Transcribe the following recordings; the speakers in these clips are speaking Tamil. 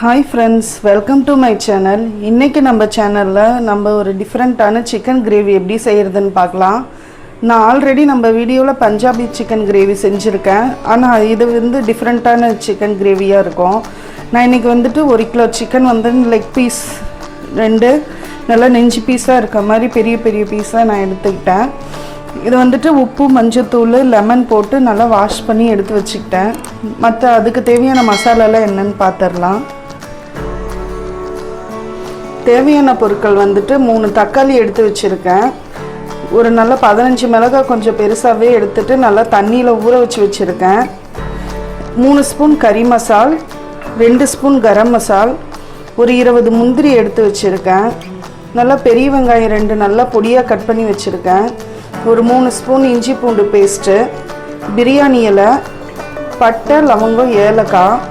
Hi friends, welcome to my channel. இன்னைக்கு நம்ம சேனல்ல நம்ம ஒரு டிஃபரண்டான chicken gravy எப்படி செய்யறதுன்னு பார்க்கலாம். நான் ஆல்ரெடி நம்ம வீடியோல பஞ்சாபி chicken gravy செஞ்சிருக்கேன். ஆனா இது வந்து டிஃபரண்டான chicken gravy-யா இருக்கும். நான் இன்னைக்கு வந்துட்டு 1 கிலோ chicken வந்து leg piece 2 நல்ல நெஞ்சு பீஸா இருக்க மாதிரி பெரிய பெரிய பீஸா நான் எடுத்துக்கிட்டேன். இது வந்துட்டு உப்பு மஞ்சத்தூள் லெமன் போட்டு நல்லா வாஷ் பண்ணி எடுத்து வச்சிட்டேன். மற்ற அதுக்கு தேவையான மசாலாலாம் என்னன்னு பார்த்துடலாம். தேவையான பொருட்கள் வந்துட்டு 3 தக்காளி எடுத்து வச்சுருக்கேன். ஒரு நல்ல 15 மிளகாய் கொஞ்சம் பெருசாகவே எடுத்துட்டு நல்லா தண்ணியில் ஊற வச்சு வச்சுருக்கேன். 3 ஸ்பூன் கறி மசால், 2 ஸ்பூன் கரம் மசால், ஒரு 20 முந்திரி எடுத்து வச்சுருக்கேன். நல்லா பெரிய வெங்காயம் 2 நல்லா பொடியாக கட் பண்ணி வச்சுருக்கேன். ஒரு 3 ஸ்பூன் இஞ்சி பூண்டு பேஸ்ட்டு, பிரியாணி இலை, பட்டை லவங்கம் ஏலக்காய்,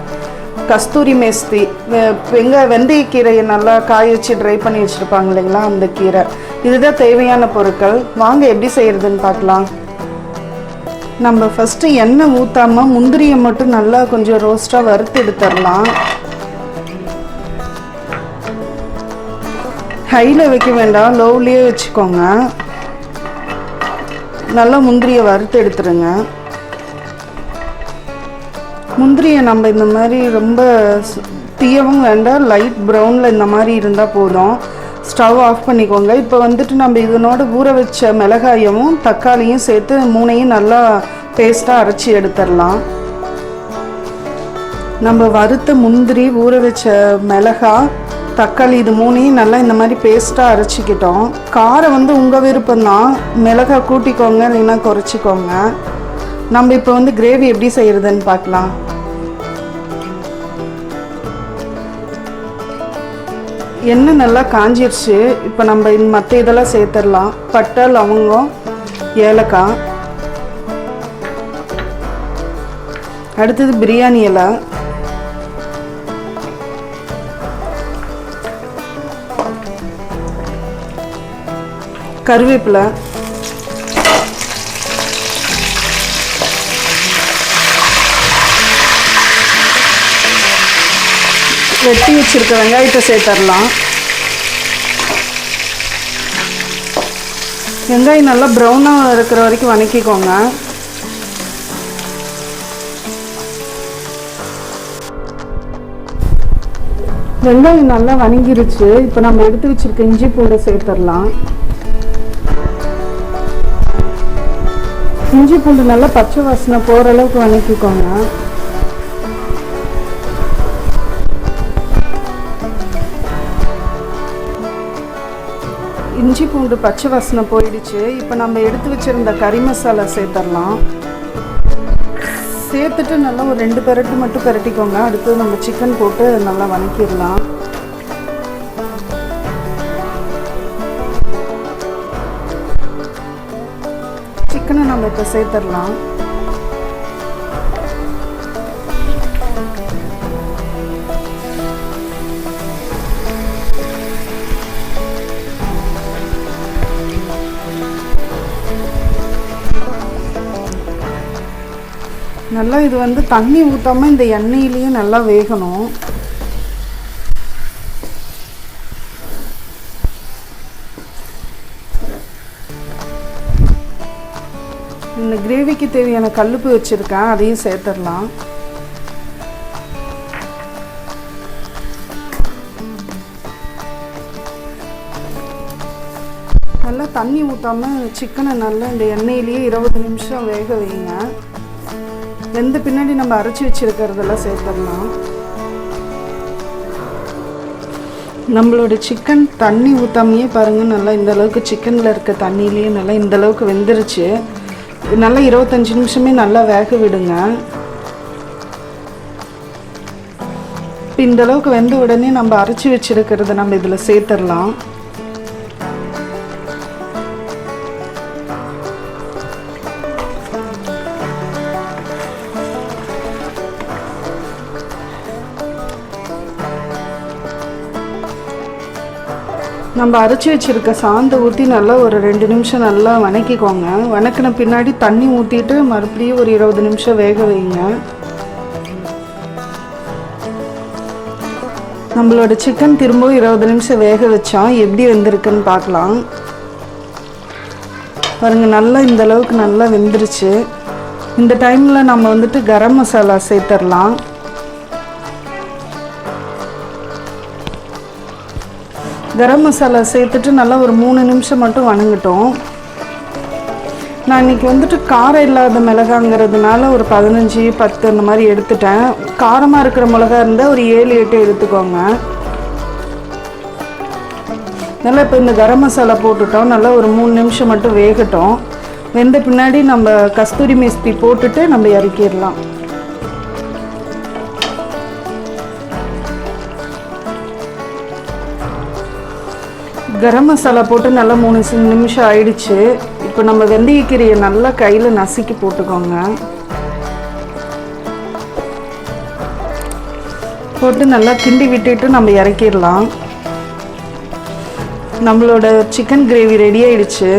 கஸ்தூரி மேஸ்தி, வெந்தயக்கீரையை நல்லா காய வச்சு ட்ரை பண்ணி வச்சுருப்பாங்க இல்லைங்களா, அந்த கீரை. இதுதான் தேவையான பொருட்கள். வாங்க எப்படி செய்கிறதுன்னு பார்க்கலாம். நம்ம ஃபஸ்ட்டு எண்ணெய் ஊற்றாமல் முந்திரியை மட்டும் நல்லா கொஞ்சம் ரோஸ்ட்டாக வறுத்து எடுத்துடலாம். ஹையில் வைக்க வேண்டாம், லோவ்லேயே வச்சுக்கோங்க. நல்லா முந்திரியை வறுத்து எடுத்துருங்க. முந்திரியை நம்ம இந்த மாதிரி ரொம்ப தீயவும் வேண்டாம், லைட் ப்ரௌனில் இந்த மாதிரி இருந்தால் போதும். ஸ்டவ் ஆஃப் பண்ணிக்கோங்க. இப்போ வந்துட்டு நம்ம இதனோட ஊற வச்ச மிளகாயமும் தக்காளியும் சேர்த்து 3ஐயும் நல்லா பேஸ்ட்டாக அரைச்சி எடுத்துடலாம். நம்ம வறுத்த முந்திரி, ஊற வச்ச மிளகாய், தக்காளி இது 3ஐயும் நல்லா இந்த மாதிரி பேஸ்ட்டாக அரைச்சிக்கிட்டோம். காரம் வந்து உங்கள் விருப்பம்தான், மிளகாய் கூட்டிக்கோங்க இல்லைன்னா குறைச்சிக்கோங்க. நம்ம இப்போ வந்து கிரேவி எப்படி செய்கிறதுன்னு பார்க்கலாம். எண்ணெய் நல்லா காஞ்சிருச்சு. இப்போ நம்ம மற்ற இதெல்லாம் சேர்த்துடலாம். பட்டை லவங்கம் ஏலக்காய், அடுத்தது பிரியாணி இலை, கருவேப்பிலை, வெட்டி வச்சிருக்க வெங்காயத்தை சேர்த்துடலாம். வெங்காயம் நல்லா ப்ரௌனாக இருக்கிற வரைக்கும் வதக்கிக்கோங்க. வெங்காயம் நல்லா வதங்கிருச்சு. இப்போ நம்ம எடுத்து வச்சிருக்க இஞ்சி பூண்டை சேர்த்துடலாம். இஞ்சி பூண்டு நல்லா பச்சை வாசனை போகிற அளவுக்கு வதக்கிக்கோங்க. இஞ்சி பூண்டு பச்சை வாசனை போயிடுச்சு. இப்போ நம்ம எடுத்து வச்சுருந்த கறி மசாலா சேர்த்துடலாம். சேர்த்துட்டு நல்லா ஒரு 2 பெரட்டு மட்டும் பெரட்டிக்கோங்க. அடுத்து நம்ம சிக்கன் போட்டு நல்லா வதக்கிடலாம். சிக்கனை நம்ம இப்போ சேர்த்துடலாம். நல்லா இது வந்து தண்ணி ஊற்றாமல் இந்த எண்ணெயிலையும் நல்லா வேகணும். இந்த கிரேவிக்கு தேவையான கல்லுப்பு வச்சுருக்கேன், அதையும் சேர்த்துடலாம். நல்லா தண்ணி ஊற்றாமல் சிக்கனை நல்லா இந்த எண்ணெயிலேயே 20 நிமிஷம் வேக வைங்க. வெந்த பின்னாடி நம்ம அரைச்சி வச்சுருக்கிறதெல்லாம் சேர்த்துடலாம். நம்மளோட சிக்கன் தண்ணி ஊற்றாமையே பாருங்கள், நல்லா இந்த அளவுக்கு சிக்கனில் இருக்க தண்ணியிலேயே நல்லா இந்த அளவுக்கு வெந்துருச்சு. நல்லா 25 நிமிஷமே நல்லா வேக விடுங்க. இப்போ இந்த அளவுக்கு வெந்த உடனே நம்ம அரைச்சி வச்சுருக்கிறத நம்ம இதில் சேர்த்துடலாம். நம்ம அரைச்சி வச்சுருக்க சாந்தை ஊற்றி நல்லா ஒரு 2 நிமிஷம் நல்லா வதக்கிக்கோங்க. வதக்கின பின்னாடி தண்ணி ஊற்றிட்டு மறுபடியும் ஒரு 20 நிமிஷம் வேக வைங்க. நம்மளோட சிக்கன் திரும்ப 20 நிமிஷம் வேக வச்சோம். எப்படி வெந்திருக்குன்னு பார்க்கலாம். பாருங்கள், நல்லா இந்த அளவுக்கு நல்லா வெந்துருச்சு. இந்த டைமில் நம்ம வந்துட்டு கரம் மசாலா சேர்த்துடலாம். கரம் மசாலா சேர்த்துட்டு நல்லா ஒரு 3 நிமிஷம் மட்டும் வணங்கட்டும். நான் இன்றைக்கி வந்துட்டு காரம் இல்லாத மிளகாங்கிறதுனால ஒரு 15, 10 அந்த மாதிரி எடுத்துட்டேன். காரமாக இருக்கிற மிளகா இருந்தால் ஒரு 7, 8 எடுத்துக்கோங்க. நல்லா இப்போ இந்த கரம் மசாலா போட்டுட்டோம். நல்லா ஒரு 3 நிமிஷம் மட்டும் வேகட்டும். வெந்த பின்னாடி நம்ம கஸ்தூரி மேஸ்தி போட்டுட்டு நம்ம இறக்கிடலாம். கரம் மசாலா போட்டு நல்லா 3 நிமிஷம் ஆயிடுச்சு. இப்போ நம்ம வெந்தயக்கீரையை நல்லா கையில் நசுக்கி போட்டுக்கோங்க. போட்டு நல்லா கிண்டி விட்டுட்டு நம்ம இறக்கிடலாம். நம்மளோட சிக்கன் கிரேவி ரெடி ஆயிடுச்சு.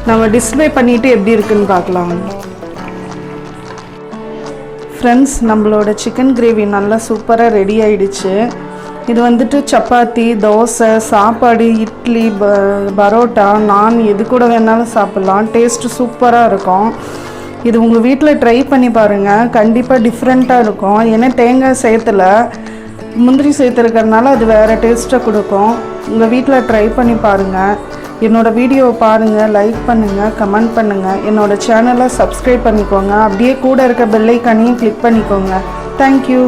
நம்ம டிஸ்ப்ளே பண்ணிட்டு எப்படி இருக்குன்னு பார்க்கலாம். ஃப்ரெண்ட்ஸ், நம்மளோட சிக்கன் கிரேவி நல்லா சூப்பராக ரெடி ஆயிடுச்சு. இது வந்துட்டு சப்பாத்தி, தோசை, சாப்பாடு, இட்லி, பரோட்டா, நான் எது கூட வேணாலும் சாப்பிட்லாம். டேஸ்ட்டு சூப்பராக இருக்கும். இது உங்கள் வீட்டில் ட்ரை பண்ணி பாருங்கள். கண்டிப்பாக டிஃப்ரெண்ட்டாக இருக்கும். ஏன்னா தேங்காய் சேர்த்துல, முந்திரி சேர்த்துருக்கறனால அது வேறு டேஸ்ட்டை கொடுக்கும். உங்கள் வீட்டில் ட்ரை பண்ணி பாருங்கள். என்னோடய வீடியோவை பாருங்கள், லைக் பண்ணுங்கள், கமெண்ட் பண்ணுங்கள். என்னோடய சேனலை சப்ஸ்கிரைப் பண்ணிக்கோங்க. அப்படியே கூட இருக்க பெல் ஐக்கானையும் கிளிக் பண்ணிக்கோங்க. தேங்க்யூ.